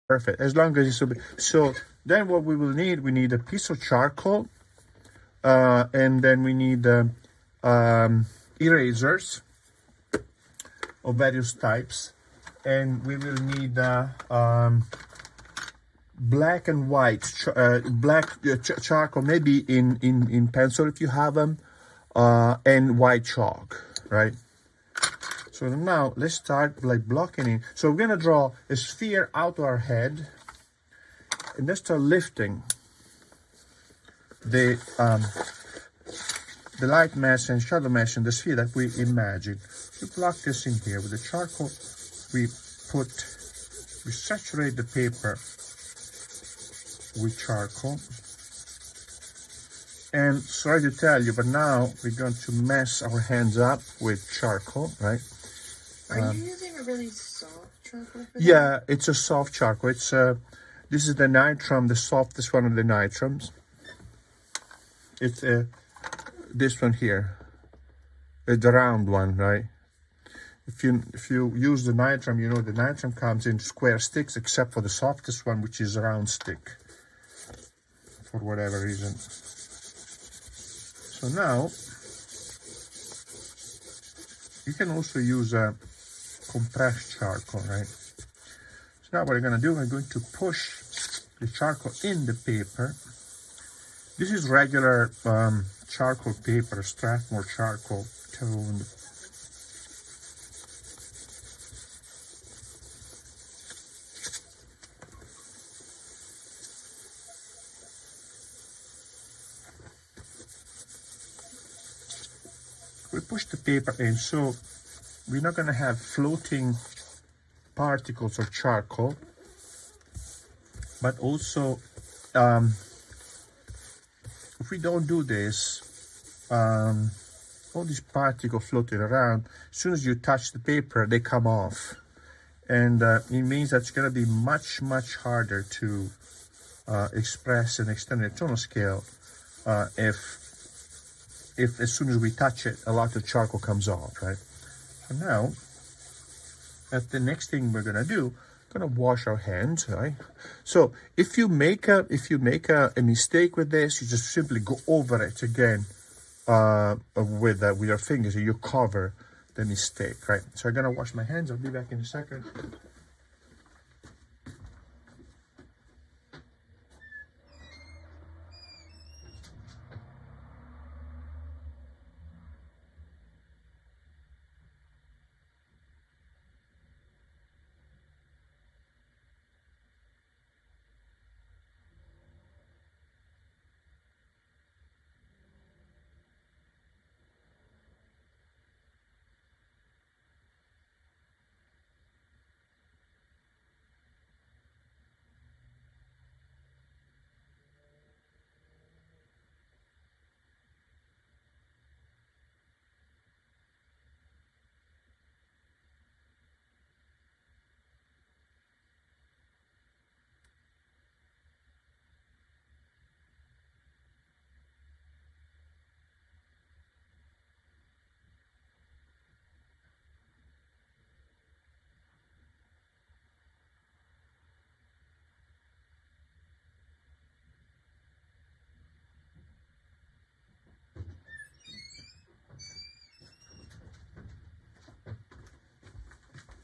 Perfect. As long as it's so. Then what we need a piece of charcoal, and then we need erasers of various types, and we will need black and white charcoal, maybe in pencil if you have them, and white chalk, right? So now let's start like blocking it. So we're gonna draw a sphere out of our head, and let's start lifting the light mesh and shadow mesh in the sphere that we imagine. We block this in here with the charcoal. We saturate the paper with charcoal. And sorry to tell you, but now we're going to mess our hands up with charcoal, right? Are you using a really soft charcoal for that? Yeah, it's a soft charcoal. It's this is the Nitrum, the softest one of the Nitrums. It's this one here, the round one, right? If you use the Nitrum, you know the Nitrum comes in square sticks, except for the softest one, which is a round stick, for whatever reason. So now you can also use a compressed charcoal, right? So now what I'm going to do, I'm going to push the charcoal in the paper. This is regular charcoal paper, Strathmore charcoal toned. We push the paper in, so we're not going to have floating particles of charcoal, but also if we don't do this, all these particles floating around, as soon as you touch the paper, they come off. And it means that it's going to be much, much harder to express an extended tonal scale if as soon as we touch it, a lot of charcoal comes off, right? So now, the next thing we're gonna do, gonna wash our hands, right? So if you make a mistake with this, you just simply go over it again with your fingers, and you cover the mistake, right? So I'm gonna wash my hands. I'll be back in a second.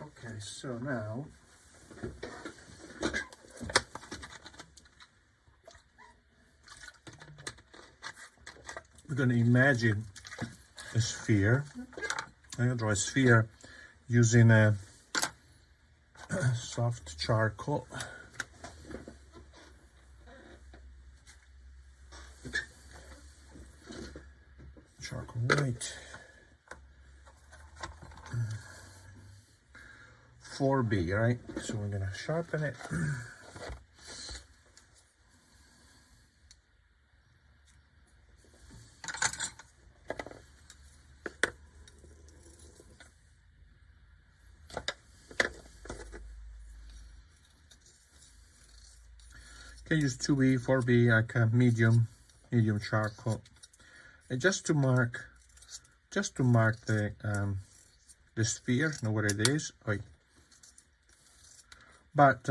Okay, so now we're going to imagine a sphere. I'm going to draw a sphere using a soft charcoal. Charcoal white. 4B, right? So we're going to sharpen it. Can use 2B, 4B, like a medium charcoal, and just to mark the sphere, know what it is. But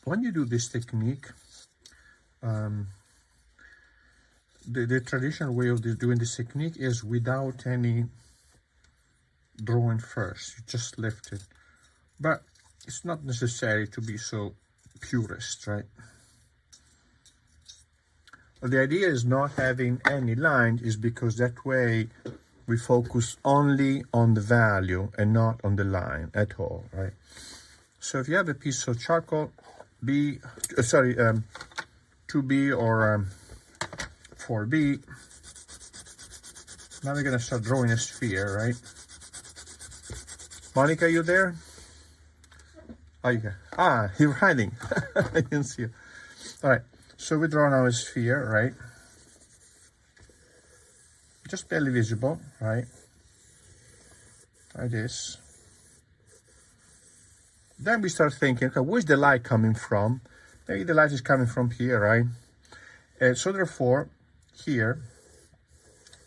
when you do this technique, the traditional way of doing this technique is without any drawing first. You just lift it. But it's not necessary to be so purist, right? But the idea is not having any line is because that way we focus only on the value and not on the line at all, right? So if you have a piece of charcoal, 2B or 4B, now we're gonna start drawing a sphere, right? Monica, you there? Oh, you you're hiding. I didn't see you. All right, so we draw now a sphere, right? Just barely visible, right? Like this. Then we start thinking, okay, where's the light coming from? Maybe the light is coming from here, right? And so therefore, here,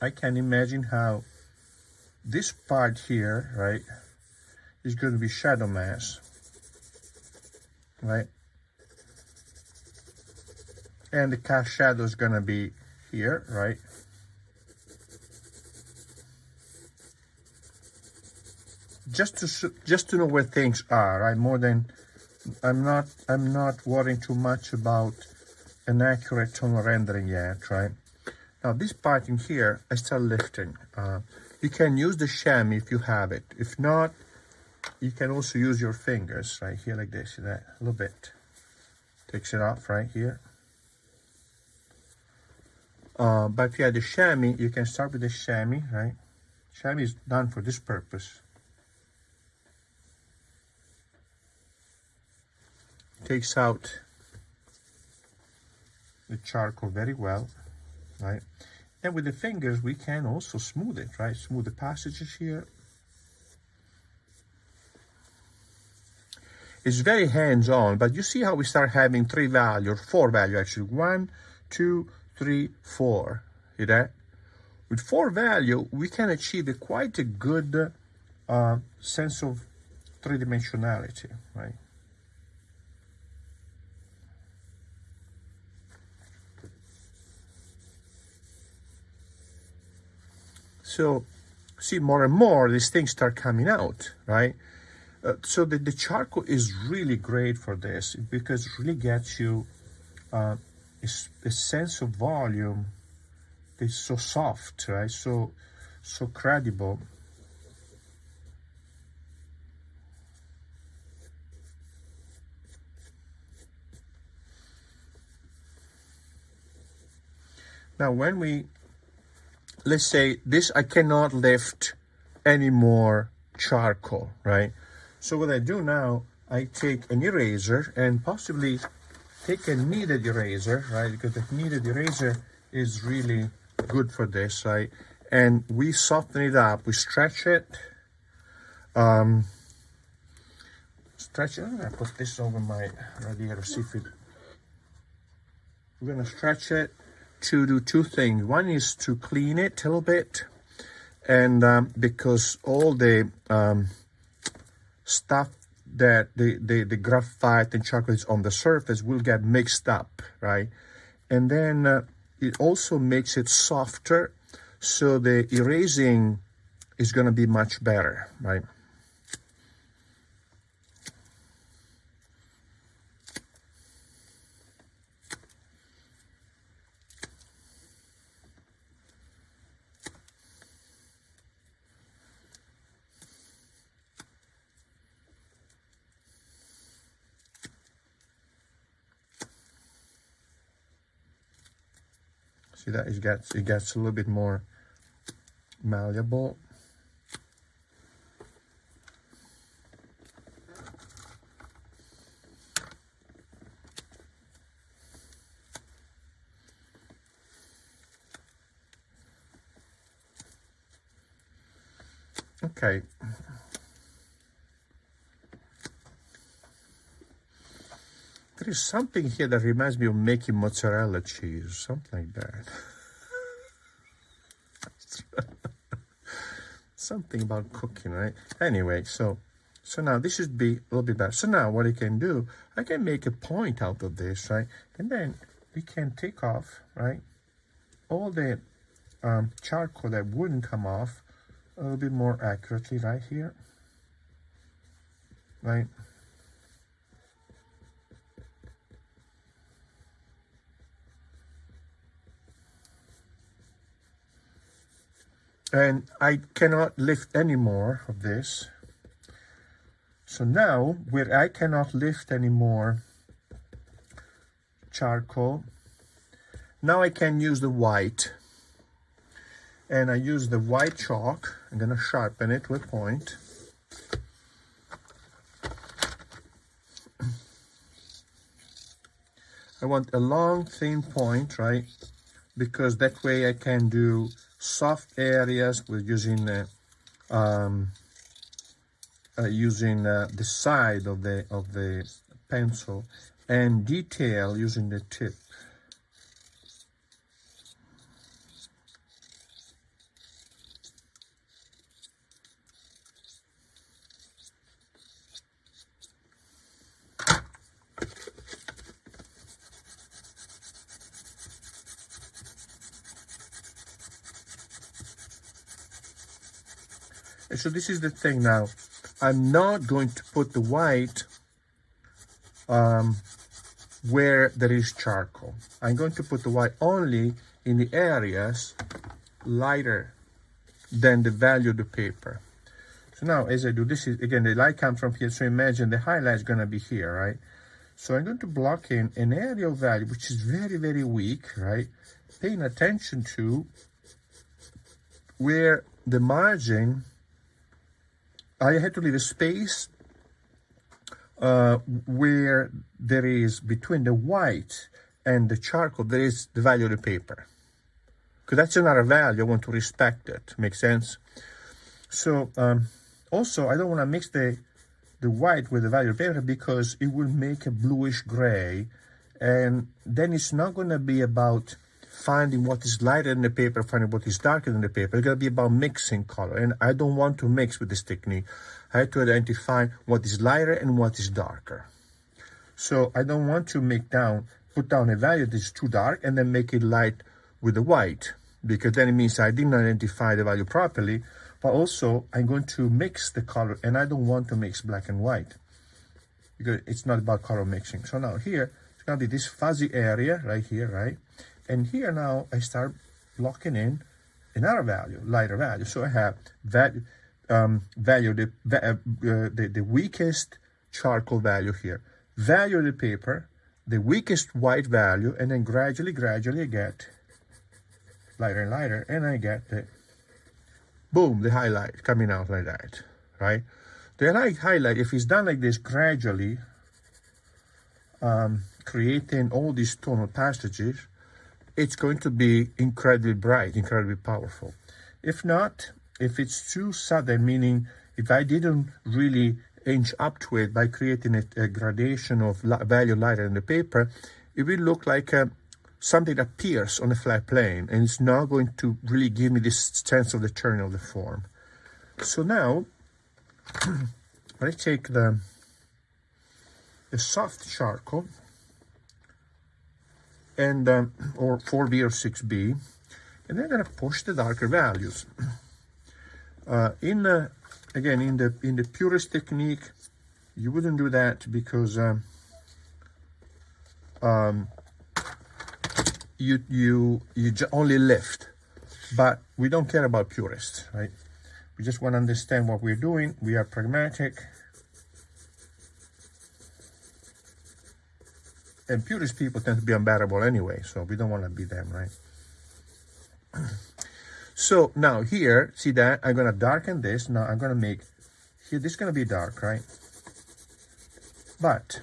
I can imagine how this part here, right, is going to be shadow mass, right? And the cast shadow is going to be here, right? Just to know where things are, right? More than I'm not worrying too much about an accurate tonal rendering yet, right? Now this part in here, I start lifting. You can use the chamois if you have it. If not, you can also use your fingers right here like this. See that? A little bit. Takes it off right here. But if you have the chamois, you can start with the chamois, right? Chamois is done for this purpose. Takes out the charcoal very well, right? And with the fingers, we can also smooth it, right? Smooth the passages here. It's very hands-on, but you see how we start having 3 value, or 4 value actually. 1, 2, 3, 4. See that? With 4 value, we can achieve quite a good sense of 3-dimensionality, right? So, see, more and more these things start coming out, right? So the charcoal is really great for this because it really gets you a sense of volume. It's so soft, right? So credible. Now, when we, let's say this, I cannot lift any more charcoal, right? So what I do now, I take an eraser and possibly take a kneaded eraser, right? Because the kneaded eraser is really good for this, right? And we soften it up, we stretch it. Stretch it, I'm gonna put this over my radiator, see if it, we're gonna stretch it to do 2 things. One is to clean it a little bit, and because all the stuff that the graphite and charcoal is on the surface will get mixed up, right? And then it also makes it softer, so the erasing is going to be much better, right? See that it gets a little bit more malleable. Okay. There is something here that reminds me of making mozzarella cheese, something like that. Something about cooking, right? Anyway, so So now this should be a little bit better. So now what I can do, I can make a point out of this, right? And then we can take off, right, all the charcoal that wouldn't come off a little bit more accurately right here, right? And I cannot lift any more of this. So now, where I cannot lift any more charcoal, now I can use the white. And I use the white chalk. I'm gonna sharpen it with point. I want a long, thin point, right? Because that way I can do soft areas with using the side of the pencil, and detail using the tip. And so this is the thing now. I'm not going to put the white where there is charcoal. I'm going to put the white only in the areas lighter than the value of the paper. So now as I do this, is again the light comes from here, so imagine the highlight is going to be here, right? So I'm going to block in an area of value which is very, very weak, right? Paying attention to where the margin, I had to leave a space where there is between the white and the charcoal, there is the value of the paper. Because that's another value, I want to respect it, makes sense? So also I don't want to mix the white with the value of the paper because it will make a bluish gray, and then it's not going to be about finding what is lighter than the paper, finding what is darker than the paper. It's going to be about mixing color, and I don't want to mix with this technique. I have to identify what is lighter and what is darker. So I don't want to put down a value that is too dark and then make it light with the white, because then it means I didn't identify the value properly, but also I'm going to mix the color, and I don't want to mix black and white because it's not about color mixing. So now here, it's going to be this fuzzy area right here, right? And here now I start blocking in another value, lighter value. So I have value, the weakest charcoal value here, value of the paper, the weakest white value, and then gradually I get lighter and lighter, and I get the, boom, the highlight coming out like that, right? The highlight, if it's done like this gradually, creating all these tonal passages, it's going to be incredibly bright, incredibly powerful. If not, if it's too sudden, meaning if I didn't really inch up to it by creating a gradation of value lighter in the paper, it will look like something that appears on a flat plane, and it's not going to really give me this sense of the turn of the form. So now, I take the soft charcoal, and or 4B or 6B, and then I'm going to push the darker values. Again, in the purest technique, you wouldn't do that because you only lift. But we don't care about purists, right? We just want to understand what we're doing. We are pragmatic. And purist people tend to be unbearable anyway, so we don't want to be them, right? So now here, see that? I'm going to darken this. Now I'm going to make, here, this is going to be dark, right? But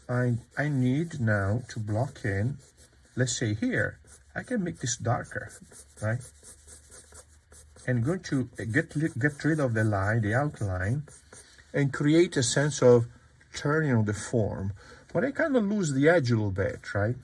I need now to block in, let's say here, I can make this darker, right? And going to get rid of the line, the outline, and create a sense of turning of the form. But I kind of lose the edge a little bit, right?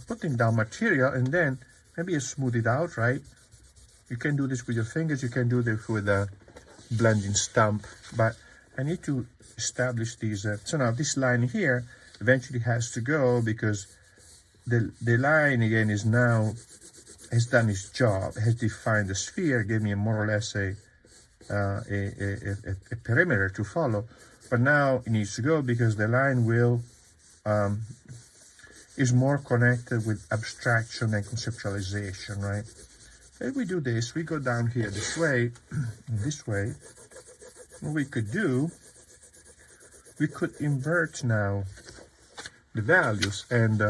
putting down material, and then maybe you smooth it out, right? You can do this with your fingers, you can do this with a blending stump, but I need to establish these. So now this line here eventually has to go, because the line again is now has done its job, has defined the sphere, gave me more or less a perimeter to follow. But now it needs to go, because the line will is more connected with abstraction and conceptualization, right? If we do this, we go down here this way, this way. What we could do, we could invert now the values, and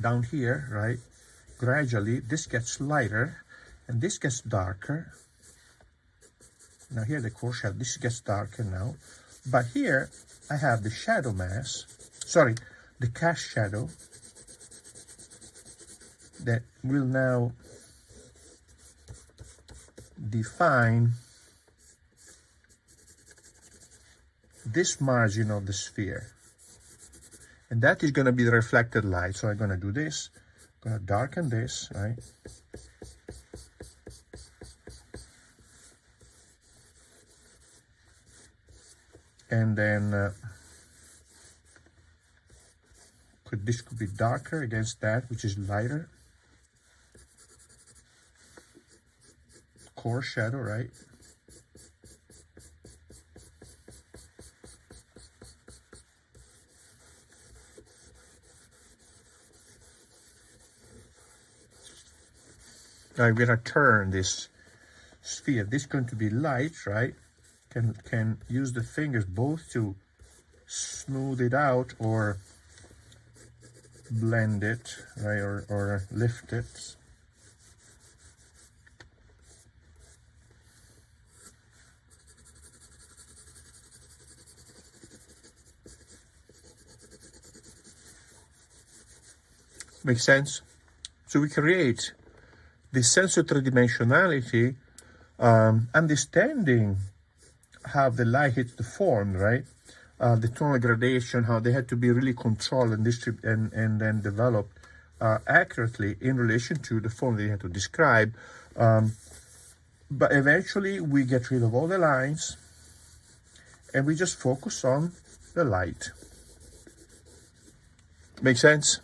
down here, right, gradually this gets lighter and this gets darker. Now here the core shadow, this gets darker now, but here I have the shadow mass, sorry, the cast shadow that will now define this margin of the sphere, and that is going to be the reflected light. So I'm going to do this, I'm going to darken this, right? And then this could be darker against that, which is lighter. Core shadow, right? I'm gonna turn this sphere. This is going to be light, right? Can use the fingers both to smooth it out or blend it, right? Or lift it. Makes sense? So we create this sense of three-dimensionality, understanding how the light hits the form, right? The tonal gradation, how they had to be really controlled and and then developed accurately in relation to the form they had to describe. But eventually we get rid of all the lines and we just focus on the light. Make sense?